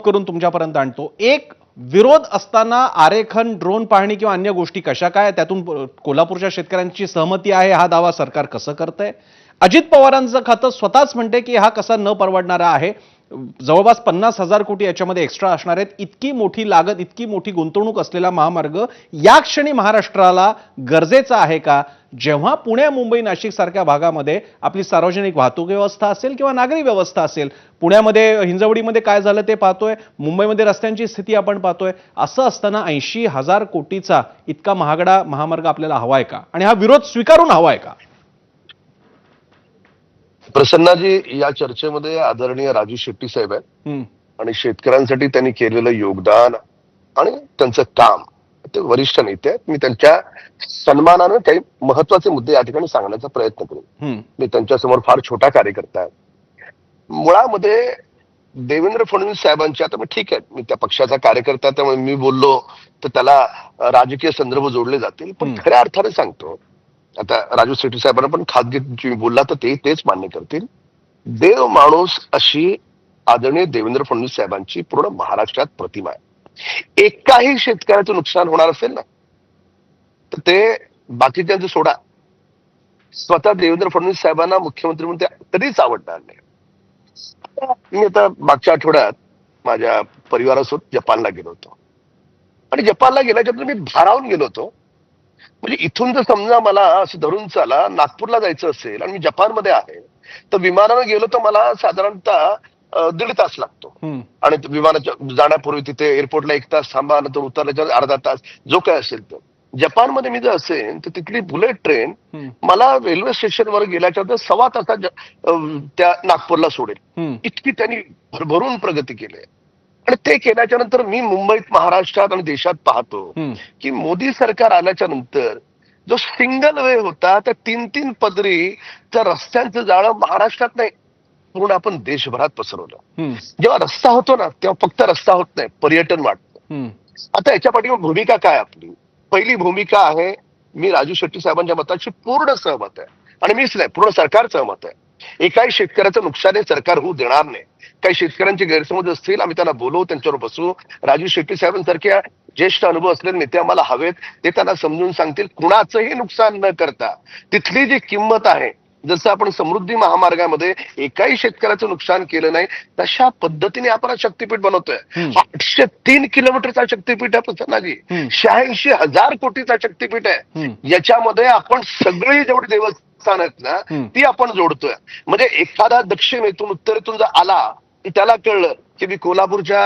करून तुमच्यापर्यंत आणतो. एक विरोध असताना आरेखन, ड्रोन पाहणी किंवा अन्य गोष्टी कशा काय, त्यातून कोल्हापूरच्या शेतकऱ्यांची सहमती आहे हा दावा सरकार कसं करतंय? अजित पवारांचं खातं स्वतःच म्हणते की हा कसा न परवडणारा आहे. जवळपास 50,000 कोटी याच्यामध्ये एक्स्ट्रा असणार आहेत. इतकी मोठी लागत, इतकी मोठी गुंतवणूक असलेला महामार्ग या क्षणी महाराष्ट्राला गरजेचा आहे का? जेव्हा पुणे, मुंबई, नाशिक सारख्या भागामध्ये आपली सार्वजनिक वाहतूक व्यवस्था असेल किंवा नागरी व्यवस्था असेल, पुण्यामध्ये हिंजवडीमध्ये काय झालं ते पाहतोय, मुंबईमध्ये रस्त्यांची स्थिती आपण पाहतोय. असं असताना 80,000 कोटीचा इतका महागडा महामार्ग आपल्याला हवाय का? आणि हा विरोध स्वीकारून हवाय का? प्रसन्नाजी, या चर्चेमध्ये आदरणीय राजू शेट्टी साहेब आहेत आणि शेतकऱ्यांसाठी त्यांनी केलेलं योगदान आणि त्यांचं काम, ते वरिष्ठ नेते आहेत. मी त्यांच्या सन्मानानं काही महत्वाचे मुद्दे या ठिकाणी सांगण्याचा प्रयत्न करेन. मी त्यांच्यासमोर फार छोटा कार्यकर्ता आहे. मुळामध्ये देवेंद्र फडणवीस साहेबांच्या, आता ठीक आहे, मी त्या पक्षाचा कार्यकर्ता, त्यामुळे मी बोललो तर त्याला राजकीय संदर्भ जोडले जातील, पण खऱ्या अर्थाने सांगतो, आता राजू शेट्टी साहेबांना पण खासगीत बोलला तर तेच मान्य करतील. देव माणूस अशी आदरणीय देवेंद्र फडणवीस साहेबांची पूर्ण महाराष्ट्रात प्रतिमा आहे. एकाही शेतकऱ्याचं नुकसान होणार असेल ना, तर ते बाकीच्यांचं सोडा, स्वतः देवेंद्र फडणवीस साहेबांना मुख्यमंत्री म्हणून ते कधीच आवडणार नाही. मी आता मागच्या आठवड्यात माझ्या परिवारासोबत जपानला गेलो होतो आणि जपानला गेल्याच्यानंतर मी भारावून गेलो होतो. म्हणजे इथून जर समजा मला असं धरून चाला नागपूरला जायचं असेल आणि मी जपानमध्ये आहे, तर विमानानं गेलो तर मला साधारणतः 1.5 तास लागतो. आणि विमानाच्या जाण्यापूर्वी तिथे एअरपोर्टला 1 तास थांबा, नंतर उतरल्याच्या अर्धा तास, जो काय असेल तो. जपानमध्ये मी जर असेल तर तिथली बुलेट ट्रेन मला रेल्वे स्टेशनवर गेल्याच्या 1.25 तासात त्या नागपूरला सोडेल. इतकी त्यांनी भरभरून प्रगती केली आहे. आणि ते केल्याच्या नंतर मी मुंबईत, महाराष्ट्रात आणि देशात पाहतो की मोदी सरकार आल्याच्या नंतर जो सिंगल वे होता, त्या 3-3 पदरी त्या रस्त्यांचं जाळं महाराष्ट्रात नाही, पूर्ण आपण देशभरात पसरवलं. जेव्हा रस्ता होतो ना, तेव्हा फक्त रस्ता होत नाही, पर्यटन वाढतं. आता याच्या पाठीमागे भूमिका काय आपली? पहिली भूमिका आहे, मी राजू शेट्टी साहेबांच्या मताशी पूर्ण सहमत आहे आणि मीच नाही, पूर्ण सरकार सहमत आहे. एकाही शेतकऱ्याचं नुकसान हे सरकार होऊ देणार नाही. काही शेतकऱ्यांचे गैरसमज असतील, आम्ही त्यांना बोलवू, त्यांच्यावर बसू. राजू शेट्टी साहेबांसारख्या ज्येष्ठ अनुभव असलेले नेते आम्हाला हवेत, ते त्यांना समजून सांगतील, कुणाचंही नुकसान न करता तिथली जी किंमत आहे, जसं आपण समृद्धी महामार्गामध्ये एकाही शेतकऱ्याचं नुकसान केलं नाही, तशा पद्धतीने आपण शक्तीपीठ बनवतोय. 803 किलोमीटरचा शक्तीपीठ आहे प्रसन्नाजी, 86,000 कोटीचा शक्तीपीठ आहे. याच्यामध्ये आपण सगळी जेवढी देवस्थान आहेत ना, ती आपण जोडतोय. म्हणजे एखादा दक्षिणेतून उत्तरेतून जर आला की त्याला कळलं की मी कोल्हापूरच्या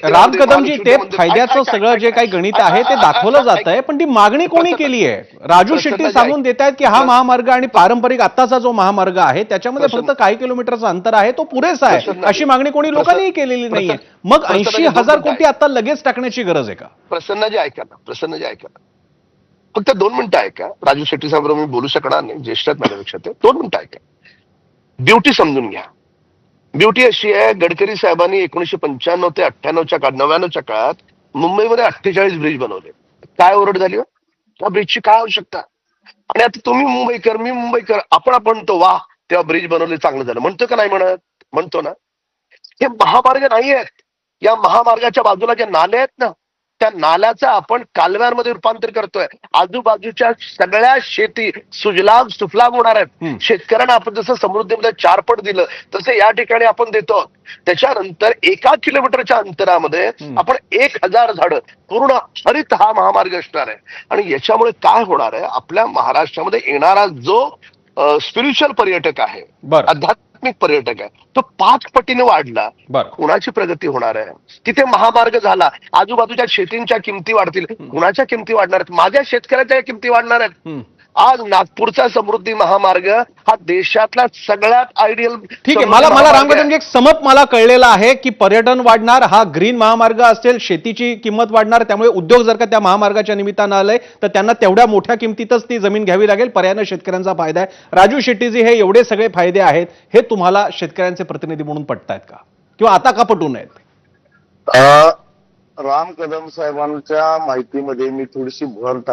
राम कदमजी, ते फायद्याचं सगळं जे काही गणित आहे ते दाखवलं जात आहे, पण ती मागणी कोणी केली आहे? राजू शेट्टी सांगून देत आहेत की हा महामार्ग आणि पारंपरिक आत्ताचा जो महामार्ग आहे त्याच्यामध्ये फक्त काही किलोमीटरचं अंतर आहे, तो पुरेसा आहे, अशी मागणी कोणी लोकांनीही केलेली नाहीये. मग 80,000 कोटी आता लगेच टाकण्याची गरज आहे का? प्रसन्नाजी ऐका ना, प्रसन्नाजी ऐका ना, फक्त 2 मिनिटं ऐका. राजू शेट्टी साहेब मी बोलू शकणार नाही, ज्येष्ठ माझ्यापेक्षा, ते 2 मिनिटं ऐका. ब्युटी समजून घ्या. ब्युटी अशी आहे, गडकरी साहेबांनी 1995 ते 99च्या काळात मुंबईमध्ये 48 ब्रिज बनवले. काय ओरड झाली हो त्या ब्रिजची? काय आवश्यकता? आणि आता तुम्ही मुंबईकर, मी मुंबईकर, आपण म्हणतो वा तेव्हा ब्रिज बनवले, चांगलं झालं, म्हणतो का नाही म्हणत? म्हणतो ना. हे महामार्ग नाही आहेत. या महामार्गाच्या बाजूला जे नाले आहेत ना, त्या नाल्याचं आपण कालव्यांमध्ये रूपांतर करतोय. आजूबाजूच्या सगळ्या शेती सुजलाम सुफलाम होणार आहेत. शेतकऱ्यांना आपण जसं समृद्धीमध्ये 4 पट दिलं, तसं या ठिकाणी आपण देतो. त्याच्यानंतर 1 किलोमीटरच्या अंतरामध्ये आपण 1,000 झाडं, पूर्ण हरित हा महामार्ग असणार आहे. आणि याच्यामुळे काय होणार आहे, आपल्या महाराष्ट्रामध्ये येणारा जो स्पिरिच्युअल पर्यटक आहे, आध्यात्मिक पर्यटक आहे, तो 5 पटीने वाढला. कुणाची प्रगती होणार आहे? तिथे महामार्ग झाला, आजूबाजूच्या शेतींच्या किमती वाढतील. कुणाच्या किमती वाढणार आहेत? माझ्या शेतकऱ्याच्या किमती वाढणार आहेत. आज नागपूरचा समृद्धी महामार्ग हा देशातला सगळ्यात आयडियल. ठीक आहे, मला रामकदमजी एक समत मला कळलेला आहे की पर्यटन वाढणार, हा ग्रीन महामार्ग असेल, शेतीची किंमत वाढणार, त्यामुळे उद्योग जर का त्या महामार्गाच्या निमित्तानं आलंय तर त्यांना तेवढ्या मोठ्या किमतीतच ती जमीन घ्यावी लागेल. पर्यायानं शेतकऱ्यांचा फायदा आहे. राजू शेट्टीजी, हे एवढे सगळे फायदे आहेत, हे तुम्हाला शेतकऱ्यांचे प्रतिनिधी म्हणून पटतायत का, किंवा आता का पटू नयेत? राम कदम साहेबांच्या माहितीमध्ये मी थोडीशी भर